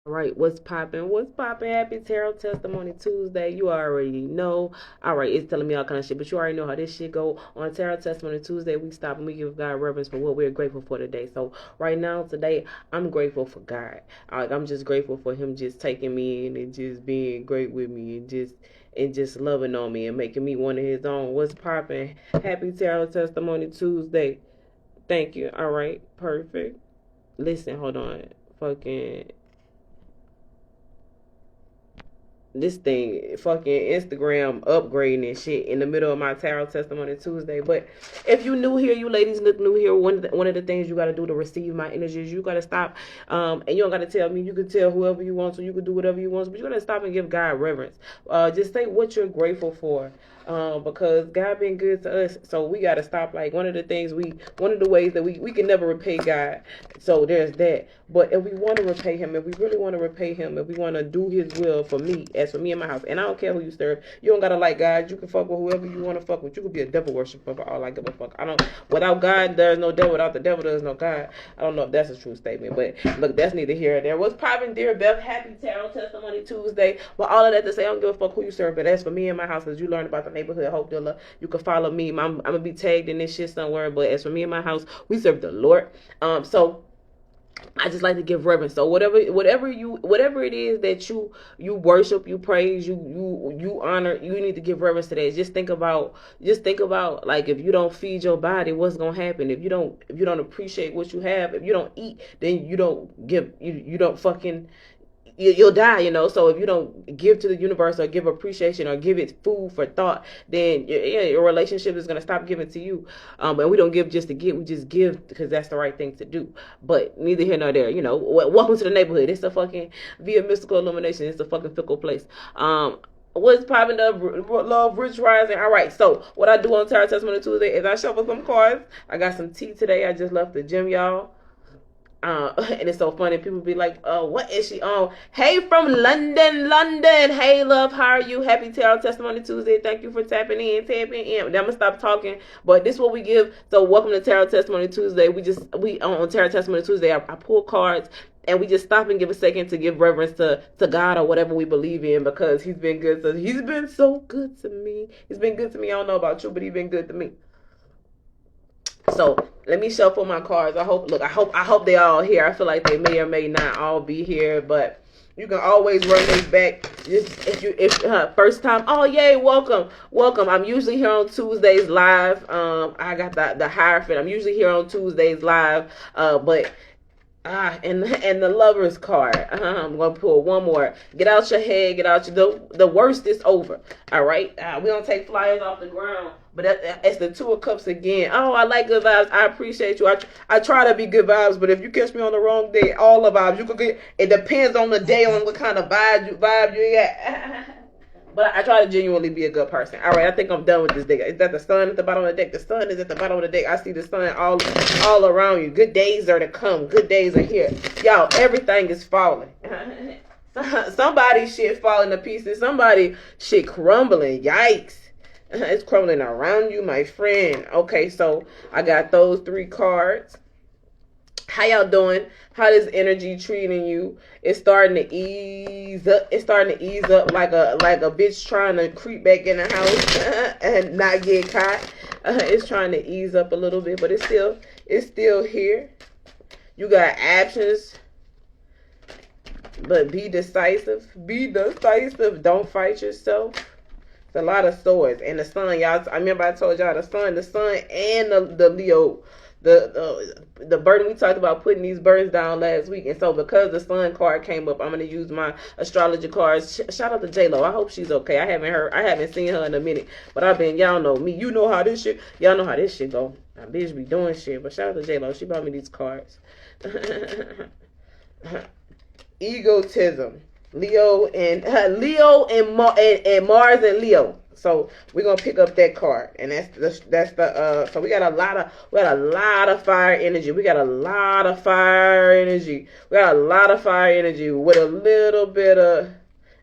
All right, what's popping? What's popping? Happy Tarot Testimony Tuesday. You already know. All right, it's telling me all kind of shit, but you already know how this shit go. On Tarot Testimony Tuesday, we stop and we give God reverence for what we're grateful for today. So right now, today, I'm grateful for God. I'm just grateful for Him just taking me in and just being great with me and just loving on me and making me one of His own. What's popping? Happy Tarot Testimony Tuesday. Thank you. All right, perfect. Listen, hold on. Fucking this thing fucking Instagram upgrading and shit in the middle of my Tarot Testimony Tuesday. But if you new here, you ladies look new here, one of the things you got to do to receive my energies, you got to stop, and you don't got to tell me, you can tell whoever you want, so you can do whatever you want, but you got to stop and give God reverence. Just say what you're grateful for. Because God been good to us, so we gotta stop. Like one of the ways that we can never repay God. So there's that. But if we want to repay Him, if we really want to repay Him, if we want to do His will for me, as for me and my house, and I don't care who you serve, you don't gotta like God. You can fuck with whoever you want to fuck with. You could be a devil worshiper, but all I give a fuck. I don't. Without God, there's no devil. Without the devil, there's no God. I don't know if that's a true statement, but look, that's neither here or there. What's popping, dear Beth? Happy Tarot Testimony Tuesday. Well, all of that to say, I don't give a fuck who you serve, but as for me and my house, as you learned about the neighborhood hope dealer, you can follow me. I'm gonna be tagged in this shit somewhere. But as for me and my house, we serve the Lord. So I just like to give reverence. So whatever it is that you worship, you praise, you honor, you need to give reverence to that. Just think about like, if you don't feed your body, what's gonna happen? If you don't appreciate what you have, if you don't eat, then you don't fucking, you'll die, So if you don't give to the universe or give appreciation or give it food for thought, then your relationship is gonna stop giving to you. And we don't give just to give; we just give because that's the right thing to do. But neither here nor there. Welcome to the neighborhood. It's a fucking via mystical illumination. It's a fucking fickle place. What's popping up? Love, Rich Rising. All right. So what I do on Tarot Testimony Tuesday is I shuffle some cards. I got some tea today. I just left the gym, y'all. And it's so funny. People be like, what is she on? Hey, from London. Hey, love, how are you? Happy Tarot Testimony Tuesday. Thank you for tapping in. Then I'm gonna stop talking. But this is what we give. So welcome to Tarot Testimony Tuesday. We on Tarot Testimony Tuesday, I pull cards and we just stop and give a second to give reverence to God or whatever we believe in, because He's been good. So He's been so good to me. He's been good to me. I don't know about you, but He's been good to me. So let me shuffle my cards. I hope they all here. I feel like they may or may not all be here, but you can always run these back. If first time, oh yay, welcome. I'm usually here on Tuesdays live. I got the Hierophant. I'm usually here on Tuesdays live. And the Lovers card. I'm gonna pull one more. Get out your head. Get out the worst is over. All right. We don't take flyers off the ground, but it's the Two of Cups again. Oh, I like good vibes. I appreciate you. I try to be good vibes, but if you catch me on the wrong day, all the vibes you could get. It depends on the day, on what kind of vibe you got. But I try to genuinely be a good person. All right, I think I'm done with this deck. Is that the sun at the bottom of the deck? The sun is at the bottom of the deck. I see the sun all around you. Good days are to come. Good days are here. Y'all, everything is falling. Somebody shit falling to pieces. Somebody shit crumbling. Yikes. It's crumbling around you, my friend. Okay, so I got those 3 cards. How y'all doing? How is energy treating you? It's starting to ease up. It's starting to ease up like a bitch trying to creep back in the house and not get caught. It's trying to ease up a little bit, but it's still here. You got options, but be decisive. Be decisive. Don't fight yourself. It's a lot of swords. And the sun, y'all. I remember I told y'all the sun and the Leo. The burden, we talked about putting these burdens down last week, and so because the sun card came up, I'm gonna use my astrology cards. Shout out to J-Lo. I hope she's okay. I haven't seen her in a minute, but y'all know me. Y'all know how this shit go. My bitch be doing shit, but shout out to J-Lo. She bought me these cards. Egotism, Leo and Mars and Leo. So we're gonna pick up that card, and so we got a lot of fire energy. We got a lot of fire energy. With a little bit of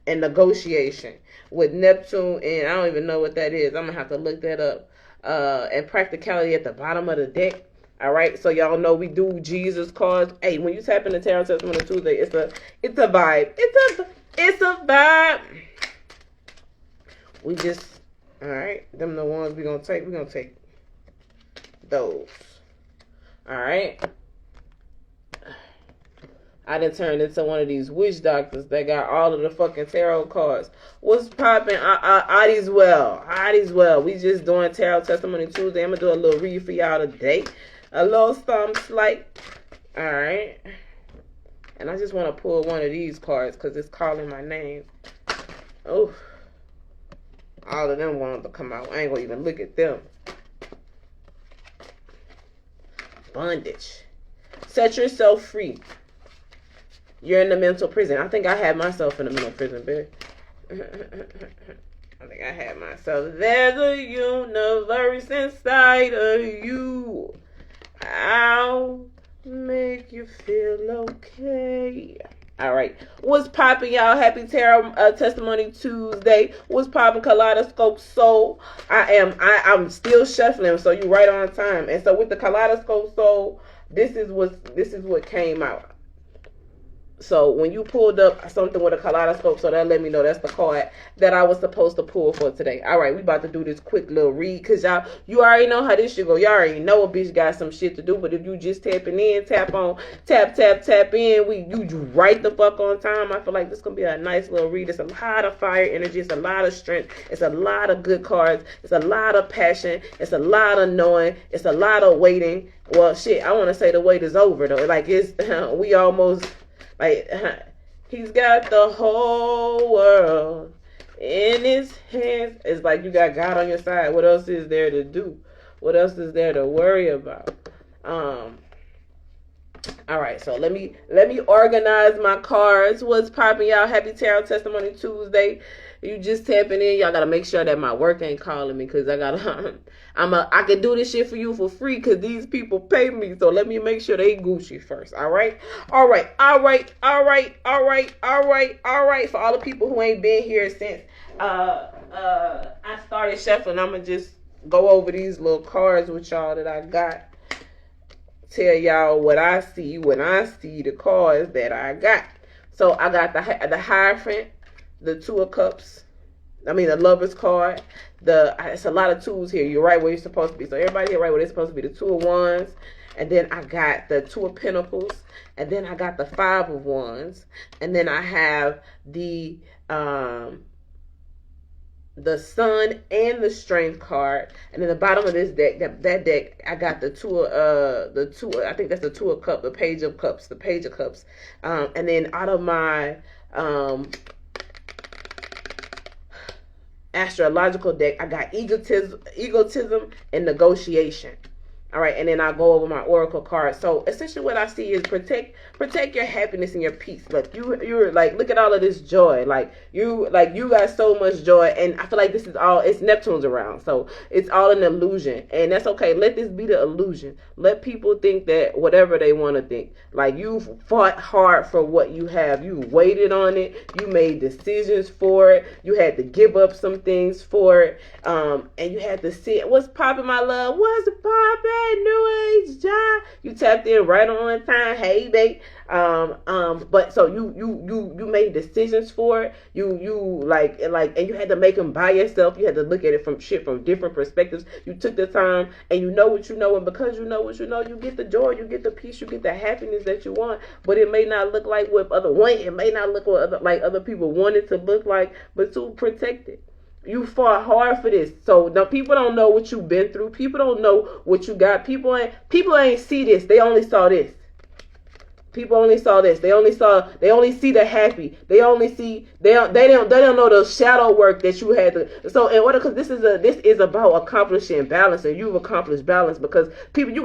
negotiation with Neptune, and I don't even know what that is. I'm gonna have to look that up. And practicality at the bottom of the deck. All right, so y'all know we do Jesus cards. Hey, when you tap into Tarot Testimony Tuesday, it's a vibe. It's a vibe. We just, all right, them the ones we gonna take. We gonna take those. All right. I done turned into one of these witch doctors that got all of the fucking tarot cards. What's popping? Audie's well. We just doing Tarot Testimony Tuesday. I'm gonna do a little read for y'all today. A little something slight. Alright. And I just want to pull one of these cards because it's calling my name. Oh. All of them wanted to come out. I ain't gonna even look at them. Bondage. Set yourself free. You're in the mental prison. I think I had myself in the mental prison, bitch. I think I had myself. There's a universe inside of you. I'll make you feel okay. All right. What's popping, y'all? Happy Tarot Testimony Tuesday. What's popping, Kaleidoscope Soul? I'm still shuffling, so you right on time. And so with the Kaleidoscope Soul, this is what came out. So when you pulled up something with a kaleidoscope, so that let me know that's the card that I was supposed to pull for today. All right, we about to do this quick little read because you already know how this shit go. Y'all already know a bitch got some shit to do, but if you just tapping in, tap in, you right the fuck on time. I feel like this gonna be a nice little read. It's a lot of fire energy. It's a lot of strength. It's a lot of good cards. It's a lot of passion. It's a lot of knowing. It's a lot of waiting. Well, shit, I want to say the wait is over though. Like it's we almost. Like, he's got the whole world in his hands. It's like you got God on your side. What else is there to do? What else is there to worry about? All right, so let me organize my cards. What's popping, y'all? Happy Tarot Testimony Tuesday. You just tapping in. Y'all gotta make sure that my work ain't calling me because I can do this shit for you for free because these people pay me. So let me make sure they Gucci first. All right. For all the people who ain't been here since I started shuffling, I'm gonna just go over these little cards with y'all that I got. Tell y'all what I see when I see the cards that I got. So I got the Hierophant, the Two of Cups. I mean the Lover's card. It's a lot of twos here. You're right where you're supposed to be. So everybody here right where they're supposed to be. The Two of Wands. And then I got the Two of Pentacles. And then I got the Five of Wands. And then I have the Sun and the Strength card. And then the bottom of this deck, that deck, I got the I think that's the Two of Cups, the Page of Cups. And then out of my astrological deck, I got egotism and negotiation. All right, and then I'll go over my oracle card. So essentially what I see is protect your happiness and your peace. Look, you're like, look at all of this joy. Like you got so much joy, and I feel like this is all, it's Neptune's around. So it's all an illusion. And that's okay. Let this be the illusion. Let people think that whatever they want to think. Like you fought hard for what you have. You waited on it. You made decisions for it. You had to give up some things for it. And you had to see it. What's popping, my love? What's popping? New Age job. You tapped in right on time. Hey, babe. But so you made decisions for it. You like, and you had to make them by yourself. You had to look at it from different perspectives. You took the time, and you know what you know, and because you know what you know, you get the joy, you get the peace, you get the happiness that you want. But it may not look like what it may not look what other people want it to look like, but to protect it. You fought hard for this. So now people don't know what you've been through. People don't know what you got. People ain't see this. They only saw this. People only saw this. They only see the happy. They don't know the shadow work that you had to. So in order, because this is about accomplishing balance, and you've accomplished balance because people, you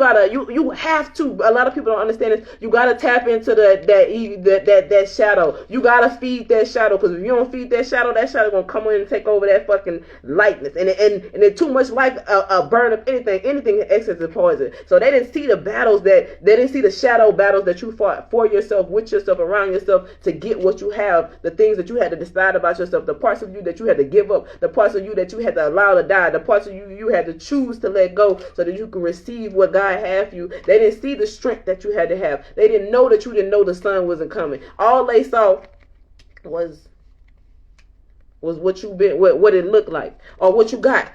have to. A lot of people don't understand this. You gotta tap into that shadow. You gotta feed that shadow, because if you don't feed that shadow gonna come in and take over that fucking lightness. And it's too much like a burn of anything. Anything in excess is poison. So they didn't see the battles they didn't see the shadow battles that you fought for yourself, with yourself, around yourself to get what you have, the things that you had to decide about yourself, the parts of you that you had to give up, the parts of you that you had to allow to die, the parts of you had to choose to let go so that you can receive what God had for you. They didn't see the strength that you had to have. They didn't know that you didn't know the sun wasn't coming. All they saw was what you been, what it looked like, or what you got.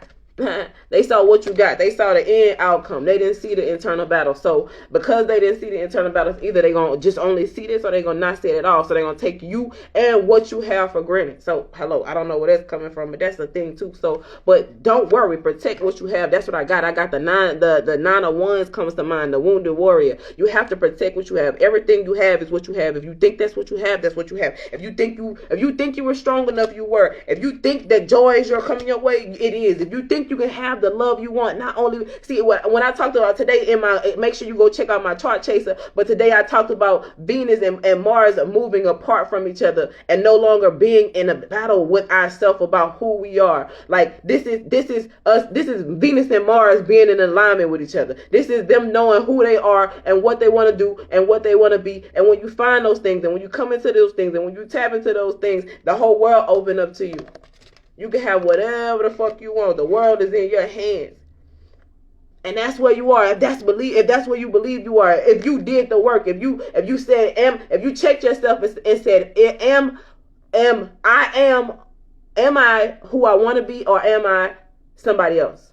They saw what you got. They saw the end outcome. They didn't see the internal battle. So because they didn't see the internal battles, either they're going to just only see this or they're going to not see it at all. So they're going to take you and what you have for granted. So, hello, I don't know where that's coming from, but that's the thing too. So, but don't worry. Protect what you have. That's what I got. I got the nine of wands comes to mind, the wounded warrior. You have to protect what you have. Everything you have is what you have. If you think that's what you have, that's what you have. If you think you were strong enough, you were. If you think that joy is coming your way, it is. If you think you can have the love you want, not only see when I talked about today in my, make sure you go check out my chart chaser, but today I talked about Venus and Mars moving apart from each other and no longer being in a battle with ourselves about who we are. Like this is us, this is Venus and Mars being in alignment with each other. This is them knowing who they are and what they want to do and what they want to be. And when you find those things and when you come into those things and when you tap into those things, the whole world open up to you. You can have whatever the fuck you want. The world is in your hands. And that's where you are. If that's where you believe you are. If you did the work, if you said if you checked yourself and said, am I who I want to be, or am I somebody else?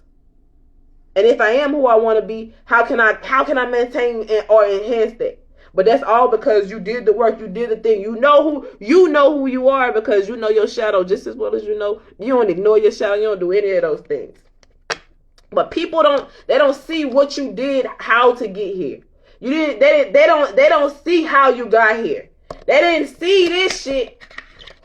And if I am who I want to be, how can I maintain or enhance that? But that's all because you did the work, you did the thing. You know who you are because you know your shadow just as well as you know. You don't ignore your shadow. You don't do any of those things. But people don't see what you did, how to get here. They don't see how you got here. They didn't see this shit.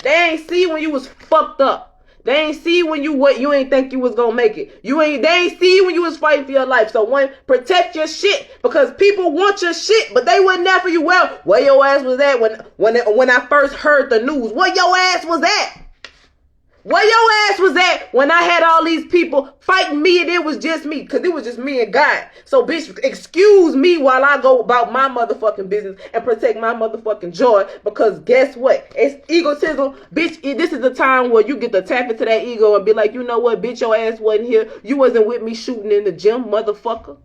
They ain't see when you was fucked up. They ain't see when you ain't think you was gonna make it. They ain't see when you was fighting for your life. So protect your shit because people want your shit, but they wasn't there for you. Well, where your ass was at when I first heard the news? Where your ass was at? Where your ass was at when I had all these people fighting me and it was just me? Because it was just me and God. So, bitch, excuse me while I go about my motherfucking business and protect my motherfucking joy. Because guess what? It's egotism. Bitch, this is the time where you get to tap into that ego and be like, you know what, bitch, your ass wasn't here. You wasn't with me shooting in the gym, motherfucker.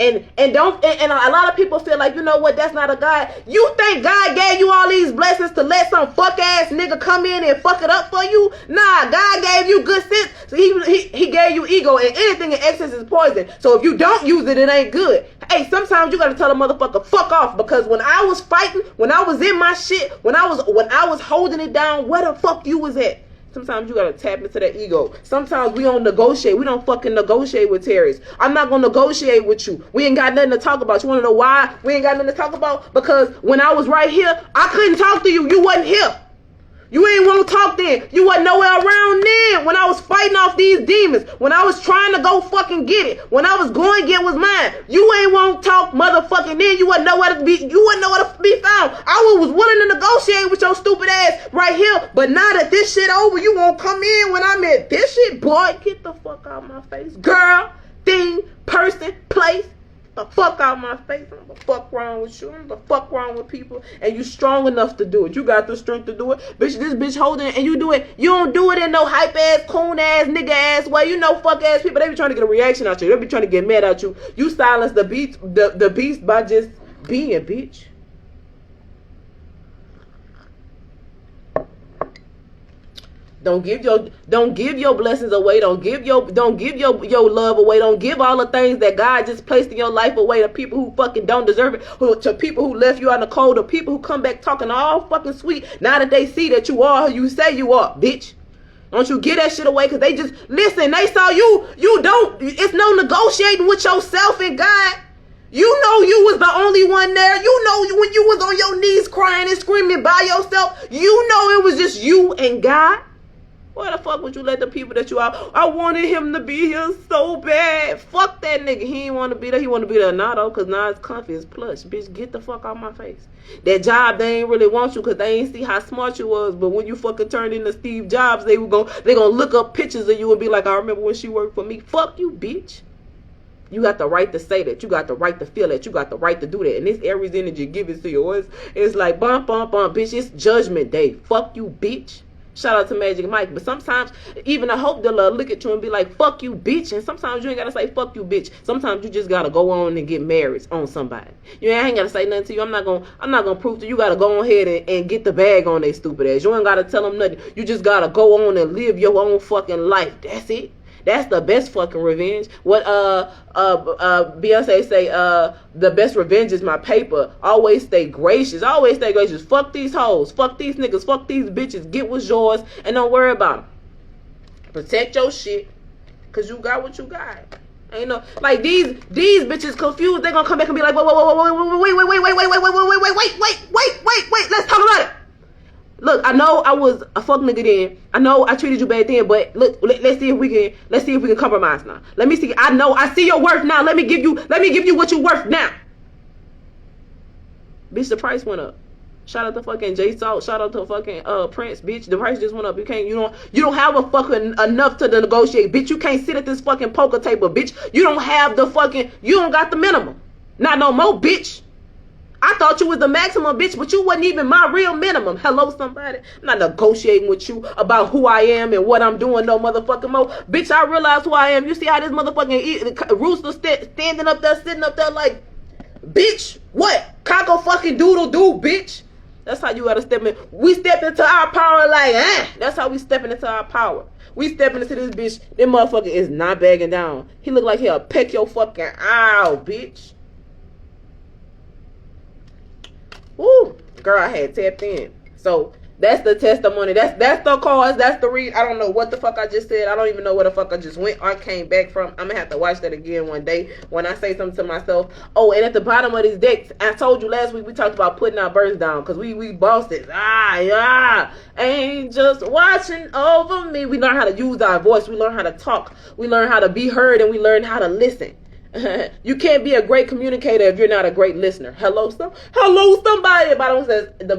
And a lot of people feel like, you know what, that's not a God. You think God gave you all these blessings to let some fuck ass nigga come in and fuck it up for you? Nah, God gave you good sense. So he gave you ego, and anything in excess is poison. So if you don't use it, it ain't good. Hey, sometimes you gotta tell a motherfucker fuck off, because when I was fighting, when I was in my shit, when I was holding it down, where the fuck you was at? Sometimes you gotta tap into that ego. Sometimes we don't negotiate. We don't fucking negotiate with terrorists. I'm not gonna negotiate with you. We ain't got nothing to talk about. You wanna know why we ain't got nothing to talk about? Because when I was right here, I couldn't talk to you. You wasn't here. You ain't want to talk then. You wasn't nowhere around then when I was fighting off these demons. When I was trying to go fucking get it. When I was going to get what's mine. You ain't want to talk motherfucking then. You wasn't nowhere to be found. I was willing to negotiate with your stupid ass right here. But now that this shit over, you won't come in when I'm at this shit. Boy, get the fuck out my face. Girl, thing, person, place. The fuck out my face. I don't know the fuck wrong with you. I don't know the fuck wrong with people. And you strong enough to do it. You got the strength to do it. Bitch, this bitch holding it and you do it. You don't do it in no hype ass, coon ass, nigga ass way. You know fuck ass people. They be trying to get a reaction out you. They be trying to get mad at you. You silence the beast by just being, bitch. Don't give your blessings away. Don't give your love away. Don't give all the things that God just placed in your life away to people who fucking don't deserve it. To people who left you out in the cold. To people who come back talking all fucking sweet. Now that they see that you are who you say you are, bitch. Don't you get that shit away, because they just listen. They saw you. You don't. It's no negotiating with yourself and God. You know you was the only one there. You know when you was on your knees crying and screaming by yourself. You know it was just you and God. Why the fuck would you let the people that you are? I wanted him to be here so bad. Fuck that nigga. He ain't want to be there. He want to be there now though, because now it's comfy, it's plush. Bitch, get the fuck out my face. That job, they ain't really want you because they ain't see how smart you was. But when you fucking turned into Steve Jobs, they gonna look up pictures of you and be like, I remember when she worked for me. Fuck you, bitch. You got the right to say that. You got the right to feel that. You got the right to do that. And this Aries energy give it to you. It's like, bump, bitch. It's judgment day. Fuck you, bitch. Shout out to Magic Mike. But sometimes, even I hope they'll look at you and be like, fuck you, bitch. And sometimes you ain't got to say, fuck you, bitch. Sometimes you just got to go on and get married on somebody. You ain't got to say nothing to you. I'm not gonna prove to you. You got to go on ahead and get the bag on their stupid ass. You ain't got to tell them nothing. You just got to go on and live your own fucking life. That's it. That's the best fucking revenge. What Beyonce say, the best revenge is my paper. Always stay gracious. Always stay gracious. Fuck these hoes. Fuck these niggas. Fuck these bitches. Get what's yours and don't worry about them. Protect your shit, cause you got what you got. Ain't no like these bitches confused. They gonna come back and be like, wait. Let's talk about it. Look, I know I was a fuck nigga then. I know I treated you bad then, but look, let's see if we can compromise now. Let me see. I see your worth now. Let me give you what you worth now. Bitch, the price went up. Shout out to fucking J Salt. Shout out to fucking Prince, bitch. The price just went up. You don't have a fucking enough to negotiate, bitch. You can't sit at this fucking poker table, bitch. You don't got the minimum. Not no more, bitch. I thought you was the maximum, bitch, but you wasn't even my real minimum. Hello, somebody. I'm not negotiating with you about who I am and what I'm doing no motherfucking more. Bitch, I realize who I am. You see how this motherfucking rooster standing up there, sitting up there like, bitch, what? Cock a fucking doodle do, bitch. That's how you gotta step in. We step into our power like, That's how we stepping into our power. We stepping into this bitch. This motherfucker is not bagging down. He look like he'll peck your fucking eye, bitch. Woo, girl, I had tapped in. So that's the testimony. That's the cause. That's the read. I don't know what the fuck I just said. I don't even know where the fuck I just went or came back from. I'm gonna have to watch that again one day when I say something to myself. Oh, and at the bottom of these decks, I told you last week we talked about putting our birds down because we bossed it. Ain't just watching over me. We learn how to use our voice. We learn how to talk. We learn how to be heard, and we learn how to listen. You can't be a great communicator if you're not a great listener. Hello somebody. The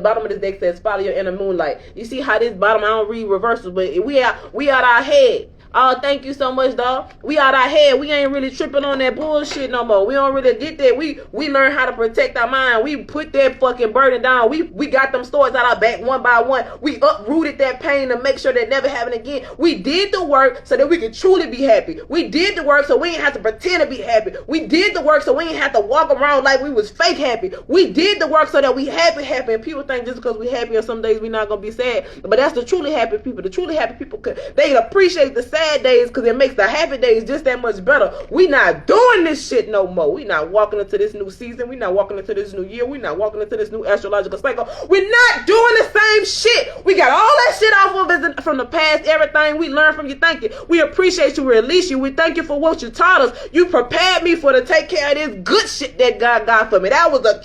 bottom of this deck says follow your inner moonlight. You see how this bottom, I don't read reversals, but we out our head. Oh, thank you so much, dog. We out our head. We ain't really tripping on that bullshit no more. We don't really get that. We learn how to protect our mind. We put that fucking burden down. We got them stories out our back one by one. We uprooted that pain to make sure that never happen again. We did the work so that we could truly be happy. We did the work so we ain't have to pretend to be happy. We did the work so we ain't have to walk around like we was fake happy. We did the work so that we happy. And people think just because we happy on some days we not gonna be sad. But that's the truly happy people. The truly happy people, they appreciate the sad days because it makes the happy days just that much better. We not doing this shit no more. We not walking into this new season. We not walking into this new year. We not walking into this new astrological cycle. We're not doing the same shit. We got all that shit off of us from the past. Everything we learned from you. Thank you. We appreciate you. We release you. We thank you for what you taught us. You prepared me for to take care of this good shit that God got for me. That was a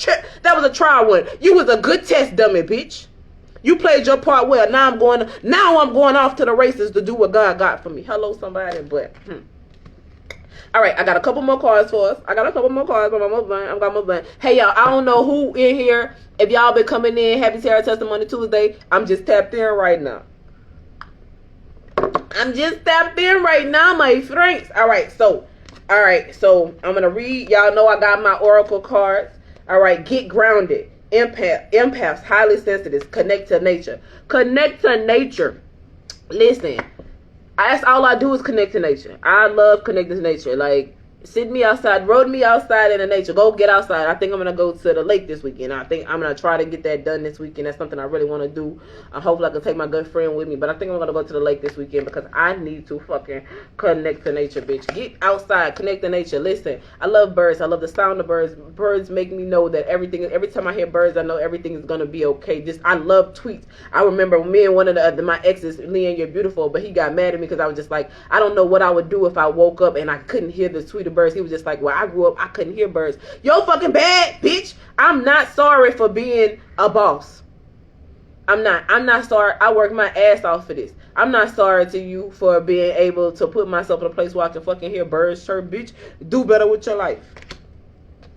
trial one. You was a good test dummy, bitch. You played your part well. Now I'm going off to the races to do what God got for me. Hello, somebody. But all right, I got a couple more cards for us. I got my mother. Hey, y'all, I don't know who in here. If y'all been coming in, Happy Tarot Testimony Tuesday, I'm just tapped in right now. My friends. All right, so I'm gonna read. Y'all know I got my oracle cards. All right, get grounded. Empaths, highly sensitive, connect to nature. Listen, that's all I do is connect to nature. I love connecting to nature. Like, sit me outside, rode me outside in the nature. Go get outside. I think I'm going to go to the lake this weekend. I think I'm going to try to get that done this weekend. That's something I really want to do. Hopefully I can take my good friend with me. But I think I'm going to go to the lake this weekend because I need to fucking connect to nature, bitch. Get outside, connect to nature. Listen, I love birds. I love the sound of birds. Birds make me know that every time I hear birds, I know everything is going to be okay. I love tweets. I remember me and one of my exes, Leanne, you're beautiful, but he got mad at me because I was just like, I don't know what I would do if I woke up and I couldn't hear the tweet of birds. He was just like, well, I grew up, I couldn't hear birds. Yo, fucking bad, bitch. I'm not sorry for being a boss. I'm not sorry. I worked my ass off for this. I'm not sorry to you for being able to put myself in a place where I can fucking hear birds chirp, bitch. Do better with your life.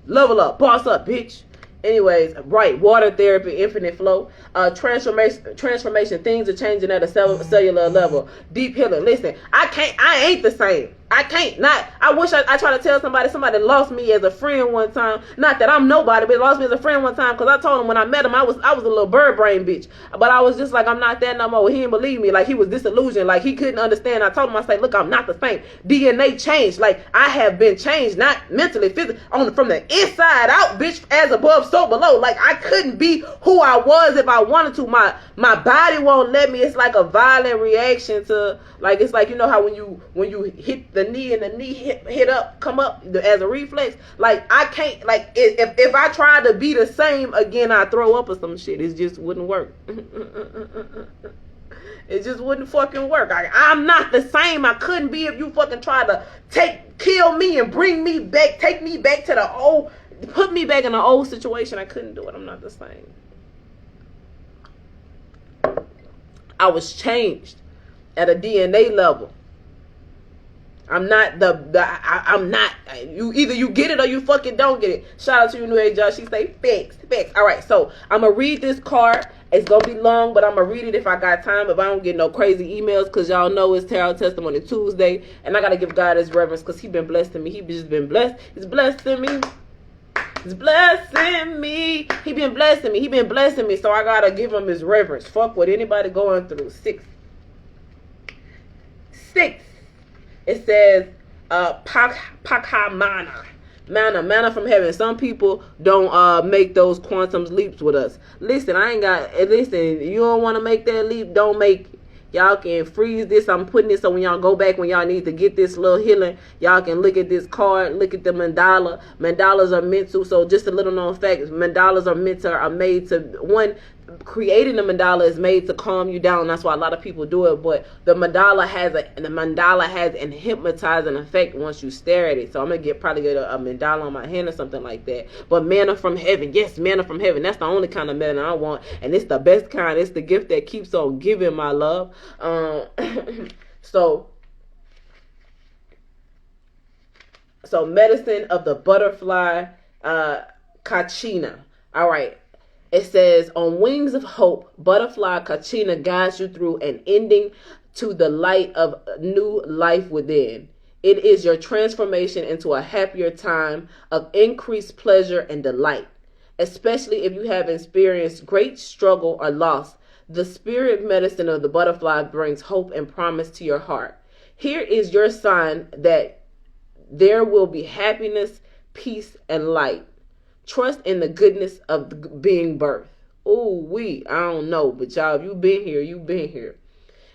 Level up, boss up, bitch. Anyways, right, water therapy, infinite flow, transformation, things are changing at a cellular level, deep healing. Listen, I ain't the same. I can't not. I wish I try to tell somebody lost me as a friend one time. Not that I'm nobody, but lost me as a friend one time because I told him when I met him I was a little bird brain bitch. But I was just like, I'm not that no more. He didn't believe me. Like he was disillusioned. Like he couldn't understand. I told him, I said, look, I'm not the same. DNA changed. Like I have been changed, not mentally, physically, from the inside out, bitch, as above, so below. Like I couldn't be who I was if I wanted to. My body won't let me. It's like a violent reaction to, like, it's like, you know how when you hit the knee and the knee hit up, come up as a reflex. Like I can't, like if I tried to be the same again, I'd throw up or some shit. It just wouldn't work. It just wouldn't fucking work. I'm not the same. I couldn't be if you fucking tried to kill me and bring me back, take me back to the old, put me back in the old situation. I couldn't do it. I'm not the same. I was changed at a DNA level. I'm not I'm not, you either you get it or you fucking don't get it. Shout out to you, New Age Josh. She say facts. All right, so I'm gonna read this card. It's gonna be long, but I'm gonna read it if I got time. If I don't get no crazy emails, because y'all know it's Tarot Testimony Tuesday, and I gotta give God his reverence because he been blessing me. He just been blessed. He's blessing me. He's blessing me. He been blessing me. He been blessing me. So I gotta give him his reverence. Fuck what anybody going through. Six. It says Pakhamana. Manna from heaven. Some people don't make those quantum leaps with us. Listen, you don't want to make that leap, don't make it. Y'all can freeze this. I'm putting this so when y'all go back, when y'all need to get this little healing, y'all can look at this card, look at the mandala. Mandalas are meant to, so just a little known fact, mandalas are made to, one, creating the mandala is made to calm you down. That's why a lot of people do it. But the mandala has an hypnotizing effect once you stare at it. So I'm gonna probably get a mandala on my hand or something like that. But manna from heaven, yes, manna from heaven. That's the only kind of manna I want, and it's the best kind. It's the gift that keeps on giving, my love. So medicine of the butterfly, Kachina. All right. It says, on wings of hope, butterfly Kachina guides you through an ending to the light of new life within. It is your transformation into a happier time of increased pleasure and delight. Especially if you have experienced great struggle or loss, the spirit medicine of the butterfly brings hope and promise to your heart. Here is your sign that there will be happiness, peace, and light. Trust in the goodness of being birthed. I don't know, but y'all, if you've been here, you've been here.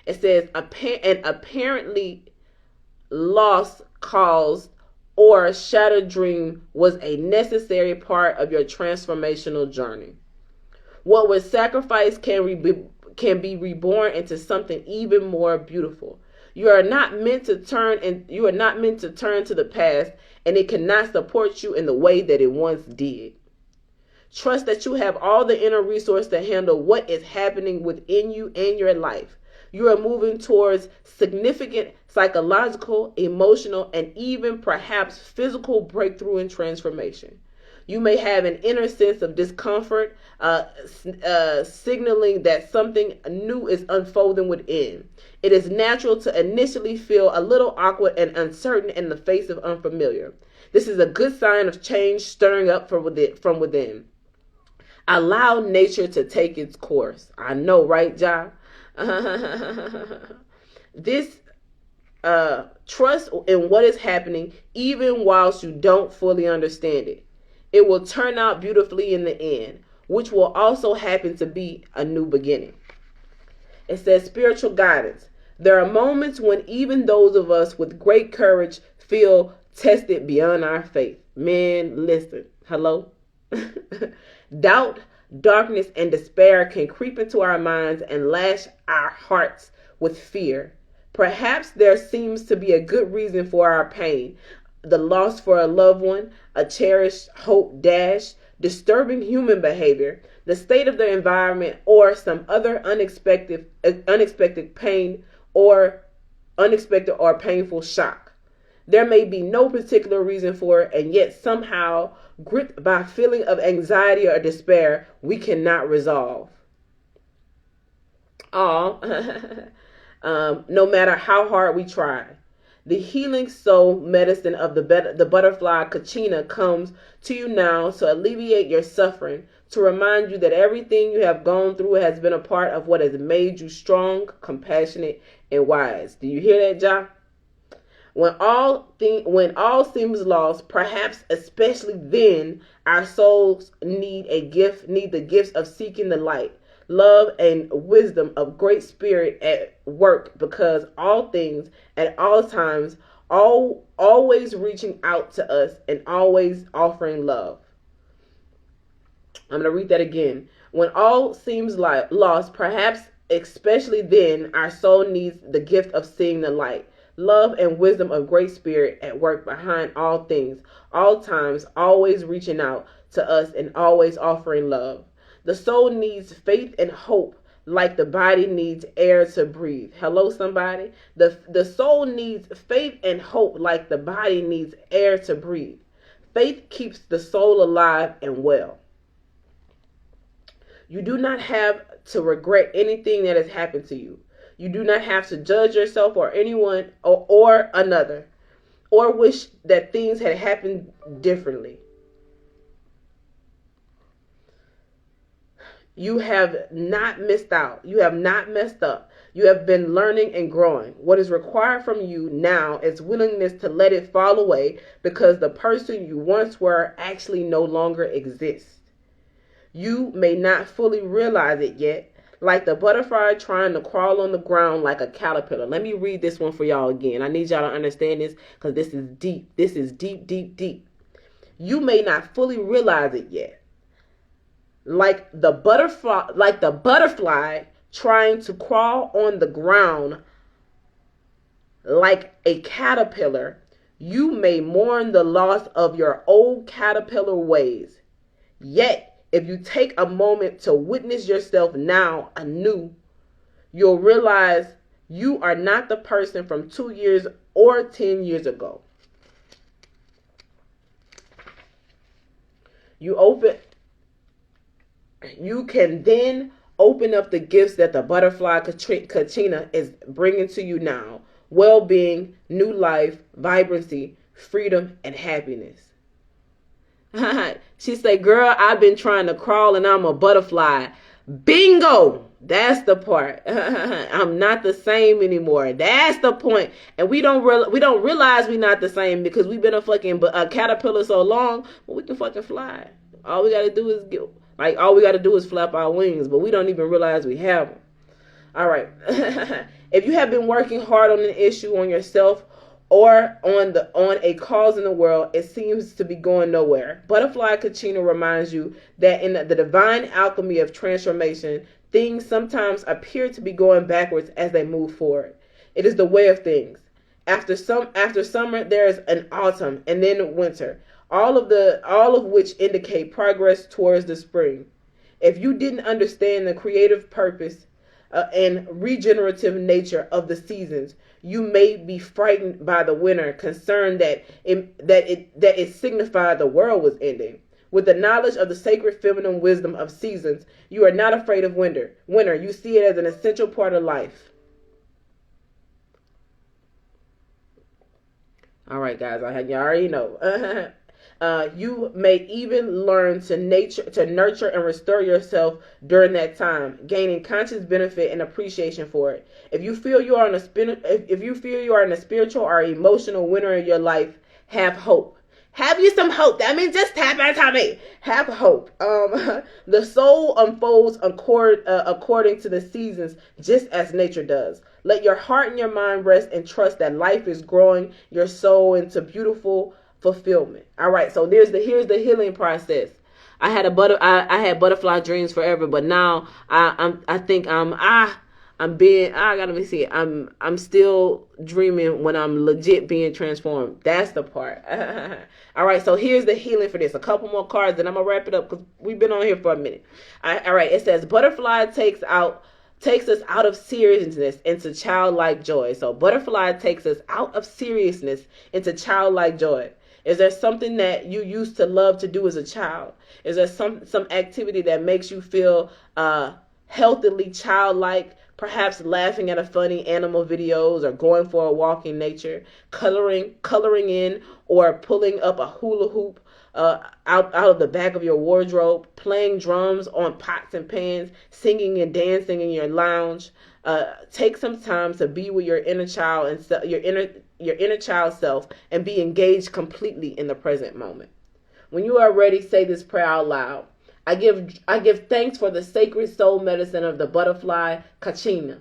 It says, an apparently lost cause or shattered dream was a necessary part of your transformational journey. What was sacrificed can be reborn into something even more beautiful. You are not meant to turn to the past, and it cannot support you in the way that it once did. Trust that you have all the inner resource to handle what is happening within you and your life. You are moving towards significant psychological, emotional, and even perhaps physical breakthrough and transformation. You may have an inner sense of discomfort, signaling that something new is unfolding within. It is natural to initially feel a little awkward and uncertain in the face of unfamiliar. This is a good sign of change stirring up from within. Allow nature to take its course. I know, right, Ja? This trust in what is happening, even whilst you don't fully understand it. It will turn out beautifully in the end, which will also happen to be a new beginning. It says spiritual guidance. There are moments when even those of us with great courage feel tested beyond our faith. Man, listen. Hello? Doubt, darkness, and despair can creep into our minds and lash our hearts with fear. Perhaps there seems to be a good reason for our pain. The loss for a loved one, a cherished hope dashed, disturbing human behavior, the state of the environment, or some other unexpected pain or unexpected or painful shock. There may be no particular reason for it, and yet somehow, gripped by a feeling of anxiety or despair, we cannot resolve. No matter how hard we try. The healing soul medicine of the butterfly Kachina comes to you now to alleviate your suffering, to remind you that everything you have gone through has been a part of what has made you strong, compassionate, and wise. Do you hear that, Ja? When all seems lost, perhaps especially then, our souls need the gifts of seeking the light, love, and wisdom of great spirit at work, because all things at all times, always reaching out to us and always offering love. I'm going to read that again. When all seems like lost, perhaps especially then, our soul needs the gift of seeing the light, love, and wisdom of great spirit at work behind all things, all times, always reaching out to us and always offering love. The soul needs faith and hope like the body needs air to breathe. Hello, somebody? The soul needs faith and hope like the body needs air to breathe. Faith keeps the soul alive and well. You do not have to regret anything that has happened to you. You do not have to judge yourself or anyone or another, or wish that things had happened differently. You have not missed out. You have not messed up. You have been learning and growing. What is required from you now is willingness to let it fall away, because the person you once were actually no longer exists. You may not fully realize it yet, like the butterfly trying to crawl on the ground like a caterpillar. Let me read this one for y'all again. I need y'all to understand this, because this is deep. This is deep, deep, deep. You may not fully realize it yet, like the butterfly trying to crawl on the ground like a caterpillar. You may mourn the loss of your old caterpillar ways. Yet, if you take a moment to witness yourself now anew, you'll realize you are not the person from 2 years or 10 years ago. You can then open up the gifts that the butterfly Kachina is bringing to you now. Well-being, new life, vibrancy, freedom, and happiness. She said, girl, I've been trying to crawl and I'm a butterfly. Bingo! That's the part. I'm not the same anymore. That's the point. And we don't realize we're not the same, because we've been a caterpillar so long, but we can fucking fly. All we gotta do is flap our wings, but we don't even realize we have them. All right. If you have been working hard on an issue, on yourself, or on a cause in the world, it seems to be going nowhere. Butterfly Kachina reminds you that in the divine alchemy of transformation, things sometimes appear to be going backwards as they move forward. It is the way of things. After summer, there is an autumn and then winter, all of which indicate progress towards the spring. If you didn't understand the creative purpose and regenerative nature of the seasons, you may be frightened by the winter, concerned that it signified the world was ending. With the knowledge of the sacred feminine wisdom of seasons, you are not afraid of winter. You see it as an essential part of life. All right, guys, you already know. You may even learn to nurture and restore yourself during that time, gaining conscious benefit and appreciation for it. If you feel you are in a spiritual or emotional winter in your life, have hope. Have you some hope? That means just tap on me. Have hope. The soul unfolds according to the seasons, just as nature does. Let your heart and your mind rest and trust that life is growing your soul into beautiful fulfillment. All right, so here's the healing process. I had butterfly dreams forever, but now I'm still dreaming when I'm legit being transformed. That's the part. All right, so here's the healing for this. A couple more cards, and I'm gonna wrap it up because we've been on here for a minute. All right, it says butterfly takes us out of seriousness into childlike joy. So butterfly takes us out of seriousness into childlike joy. Is there something that you used to love to do as a child? Is there some activity that makes you feel healthily childlike? perhaps laughing at a funny animal videos or going for a walk in nature, coloring in or pulling up a hula hoop out of the back of your wardrobe, playing drums on pots and pans, singing and dancing in your lounge. Take some time to be with your inner child and your inner child self and be engaged completely in the present moment. When you are ready, say this prayer out loud. I give thanks for the sacred soul medicine of the butterfly kachina,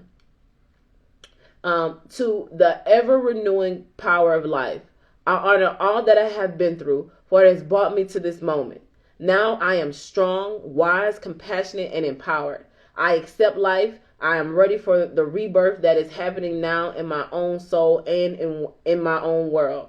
to the ever renewing power of life. I honor all that I have been through, for it has brought me to this moment. Now I am strong, wise, compassionate, and empowered. I accept life. I am ready for the rebirth that is happening now in my own soul and in my own world.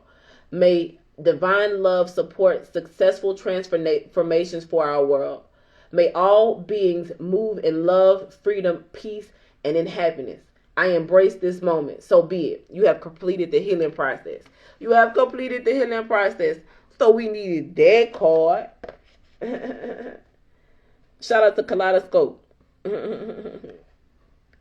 May divine love support successful transformations for our world. May all beings move in love, freedom, peace, and in happiness. I embrace this moment. So be it. You have completed the healing process. You have completed the healing process. So we needed that card. Shout out to Kaleidoscope.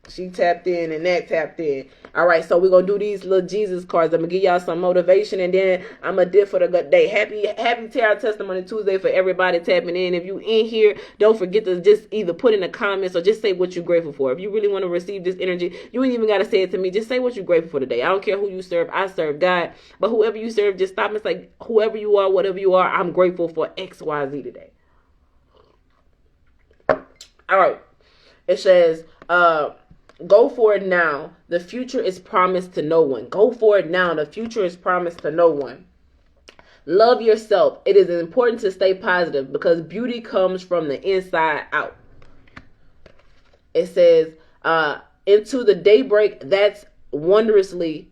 She tapped in and that tapped in. All right, so we're going to do these little Jesus cards. I'm going to give y'all some motivation, and then I'm going to dip for the good day. Happy Tarot Testimony Tuesday for everybody tapping in. If you in here, don't forget to just either put in the comments or just say what you're grateful for. If you really want to receive this energy, you ain't even got to say it to me. Just say what you're grateful for today. I don't care who you serve. I serve God. But whoever you serve, just stop and say, whoever you are, whatever you are, I'm grateful for X, Y, Z today. All right. It says, go for it now. The future is promised to no one. Go for it now. The future is promised to no one. Love yourself. It is important to stay positive because beauty comes from the inside out. It says, into the daybreak that's wondrously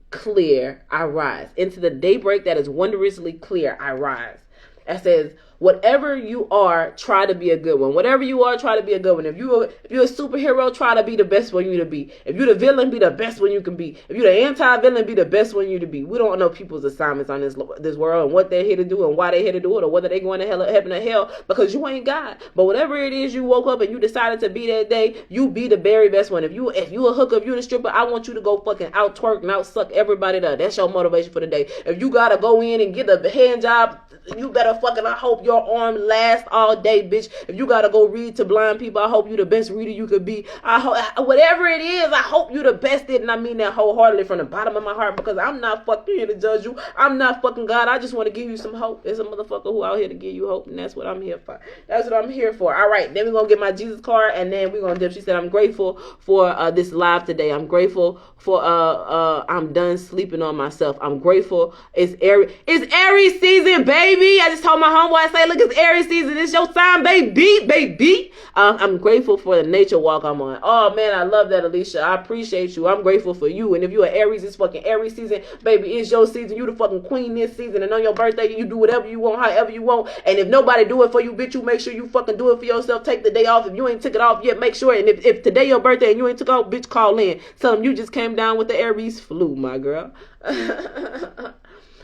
clear, I rise. Into the daybreak that is wondrously clear, I rise. It says, whatever you are, try to be a good one. Whatever you are, try to be a good one. If you're a superhero, try to be the best one you to be. If you're the villain, be the best one you can be. If you're the anti-villain, be the best one you to be. We don't know people's assignments on this world and what they're here to do and why they're here to do it, or whether they're going to heaven or hell, because you ain't God. But whatever it is you woke up and you decided to be that day, you be the very best one. If you a hooker, if you a stripper, I want you to go fucking out twerk and out suck everybody there. That's your motivation for the day. If you gotta go in and get a hand job, you better fucking, I hope your arm lasts all day, bitch. If you gotta go read to blind people, I hope you the best reader you could be. I hope, whatever it is, I hope you the best it, and I mean that wholeheartedly from the bottom of my heart, because I'm not fucking here to judge you. I'm not fucking God. I just want to give you some hope. There's a motherfucker who out here to give you hope, and that's what I'm here for. That's what I'm here for. All right, then we're gonna get my Jesus card, and then we're gonna dip. She said, I'm grateful for this live today. I'm grateful for I'm done sleeping on myself. I'm grateful. It's Aries season, baby. I just told my homeboy, I say, look, it's Aries season. It's your time, baby. I'm grateful for the nature walk I'm on. Oh man, I love that, Alicia. I appreciate you. I'm grateful for you. And if you're Aries, it's fucking Aries season, baby. It's your season. You the fucking queen this season. And on your birthday, you do whatever you want, however you want. And if nobody do it for you, bitch, you make sure you fucking do it for yourself. Take the day off. If you ain't took it off yet, make sure. And if today your birthday and you ain't took off, bitch, call in. Tell them you just came down with the Aries flu, my girl.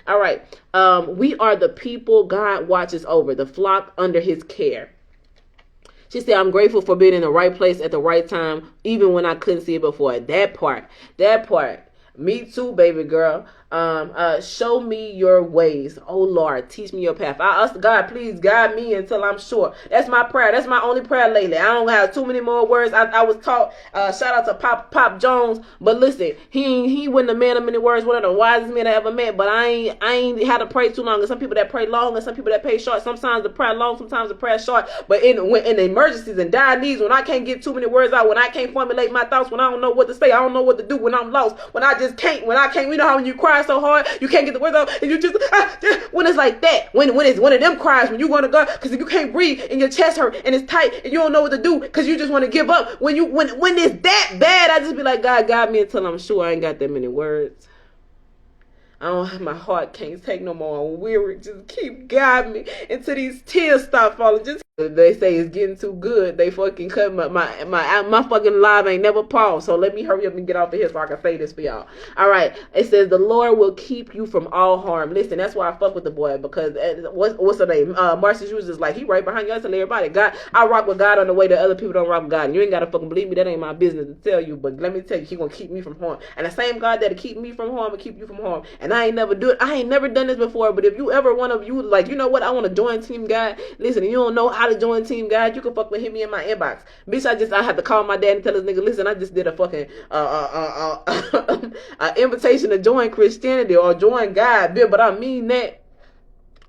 All right. We are the people God watches over, the flock under his care. She said, I'm grateful for being in the right place at the right time, even when I couldn't see it before. That part. Me too, baby girl. Show me your ways. Oh Lord, teach me your path. I ask God, please guide me until I'm sure. That's my prayer. That's my only prayer lately. I don't have too many more words. I was taught, shout out to Pop Jones. But listen, he wasn't a man of many words, one of the wisest men I ever met. But I ain't had to pray too long. There's some people that pray long and some people that pray short. Sometimes the prayer long, sometimes the prayer short. But in emergencies and dire needs, when I can't get too many words out, when I can't formulate my thoughts, when I don't know what to say, I don't know what to do, when I'm lost, when I just can't, you know how when you cry so hard, you can't get the words out, and you just, when it's like that, when it's one of them cries, when you want to go, because if you can't breathe, and your chest hurt, and it's tight, and you don't know what to do, because you just want to give up, when it's that bad, I just be like, God, guide me until I'm sure I ain't got that many words. My heart can't take no more. I'm weary. Just keep guiding me until these tears stop falling. Just They say it's getting too good. They fucking cut my fucking live ain't never paused. So let me hurry up and get off of here so I can say this for y'all. All right. It says the Lord will keep you from all harm. Listen, that's why I fuck with the boy, because what's her name? Marcia, she was just like, he right behind you. I tell everybody, God, I rock with God on the way that other people don't rock with God. And you ain't gotta fucking believe me. That ain't my business to tell you. But let me tell you, he gonna keep me from harm. And the same God that'll keep me from harm will keep you from harm. And I ain't never done this before. But if you ever one of you like, you know what, I want to join Team God. Listen, you don't know how to join Team God, you can fucking hit me in my inbox. Bitch, I had to call my dad and tell this nigga, listen, I just did a fucking invitation to join Christianity or join God, bitch. But I mean that.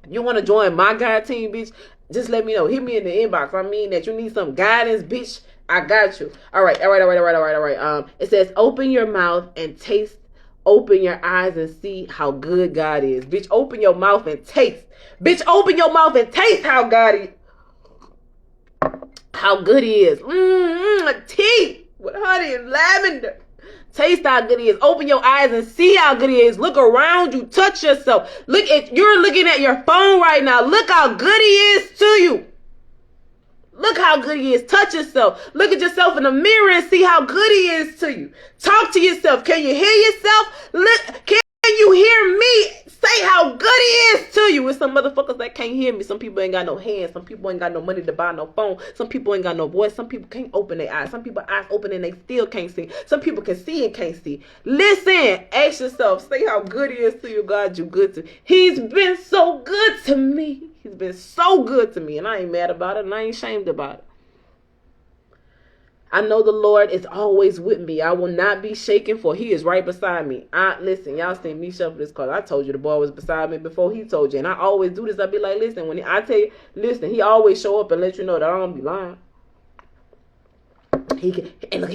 You want to join my God team, bitch? Just let me know. Hit me in the inbox. I mean that. You need some guidance, bitch? I got you. All right. It says, open your mouth and taste. Open your eyes and see how good God is. Bitch, open your mouth and taste. Bitch, open your mouth and taste how God is. How good he is. Tea with honey and lavender. Taste how good he is. Open your eyes and see how good he is. Look around you. Touch yourself. You're looking at your phone right now. Look how good he is to you. Look how good he is. Touch yourself. Look at yourself in the mirror and see how good he is to you. Talk to yourself. Can you hear yourself? Can you hear me? Say how good he is to you. It's some motherfuckers that can't hear me. Some people ain't got no hands. Some people ain't got no money to buy no phone. Some people ain't got no voice. Some people can't open their eyes. Some people eyes open and they still can't see. Some people can see and can't see. Listen, ask yourself, say how good he is to you. God, you good to me. He's been so good to me. He's been so good to me, and I ain't mad about it, and I ain't ashamed about it. I know the Lord is always with me. I will not be shaken, for he is right beside me. Listen, y'all seen me shuffle this card. I told you the boy was beside me before he told you. And I always do this. I be like, listen, when I tell you, listen, he always show up and let you know that I don't be lying. He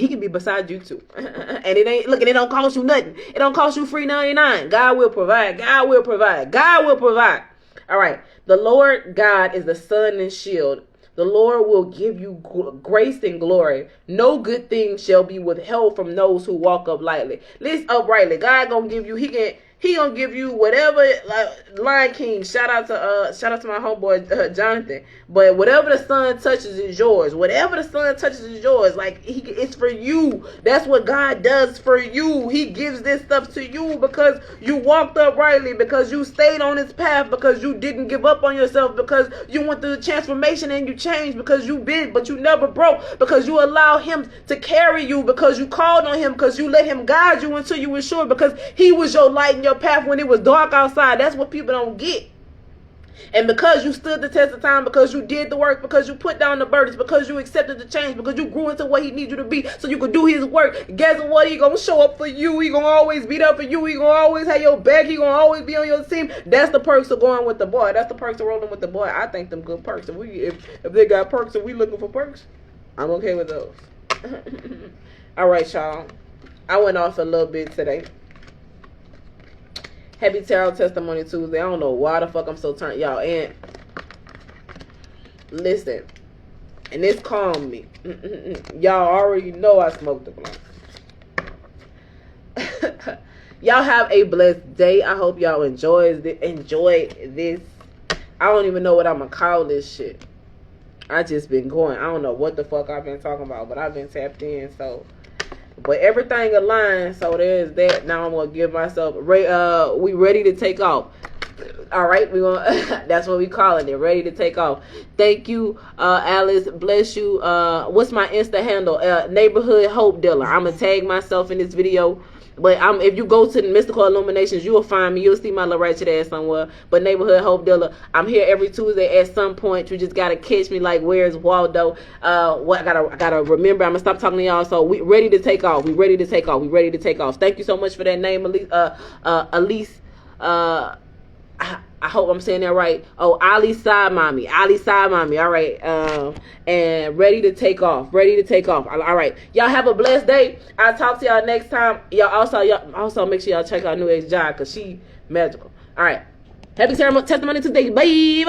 can be beside you too. And it don't cost you nothing. It don't cost you $3.99. God will provide. God will provide. God will provide. All right. The Lord God is the sun and shield. The Lord will give you grace and glory. No good thing shall be withheld from those who walk uprightly. Listen uprightly. God gonna give you. He gonna give you whatever. Like Lion King. Shout out to my homeboy Jonathan. But whatever the sun touches is yours. Whatever the sun touches is yours. Like it's for you. That's what God does for you. He gives this stuff to you because you walked uprightly, because you stayed on His path, because you didn't give up on yourself, because you went through the transformation and you changed, because you been, but you never broke, because you allowed Him to carry you, because you called on Him, because you let Him guide you until you were sure, because He was your light in your path when it was dark outside. That's what people don't get. And because you stood the test of time, because you did the work, because you put down the burdens, because you accepted the change, because you grew into what He needs you to be so you could do His work, guess what? He gonna show up for you. He gonna always beat up for you. He gonna always have your back. He gonna always be on your team. That's the perks of going with the boy. That's the perks of rolling with the boy. I think them good perks. If they got perks and we looking for perks, I'm okay with those. All right, y'all. I went off a little bit today. Happy Tarot Testimony Tuesday. I don't know why the fuck I'm so turned, y'all. And listen, and this calmed me. Y'all already know I smoked the blunt. Y'all have a blessed day. I hope y'all enjoy this. I don't even know what I'm gonna call this shit. I just been going. I don't know what the fuck I've been talking about, but I've been tapped in. So. But everything aligned, so there's that. Now I'm gonna give myself. We ready to take off. All right, we gonna. That's what we calling it. Ready to take off. Thank you, Alice. Bless you. What's my Insta handle? Neighborhood Hope Dealer. I'm gonna tag myself in this video. But if you go to the Mystical Illuminations, you will find me. You'll see my little ratchet ass somewhere. But Neighborhood Hope Dealer, I'm here every Tuesday at some point. You just gotta catch me. Like, where's Waldo? I gotta remember. I'm gonna stop talking to y'all. So we ready to take off. We ready to take off. We ready to take off. Thank you so much for that name, Elise. I hope I'm saying that right. Oh, Ali Side Mommy. All right. And ready to take off. All right. Y'all have a blessed day. I'll talk to y'all next time. Y'all also make sure y'all check out New Age Job, because she magical. All right. Happy Testimony Tuesday. Bye.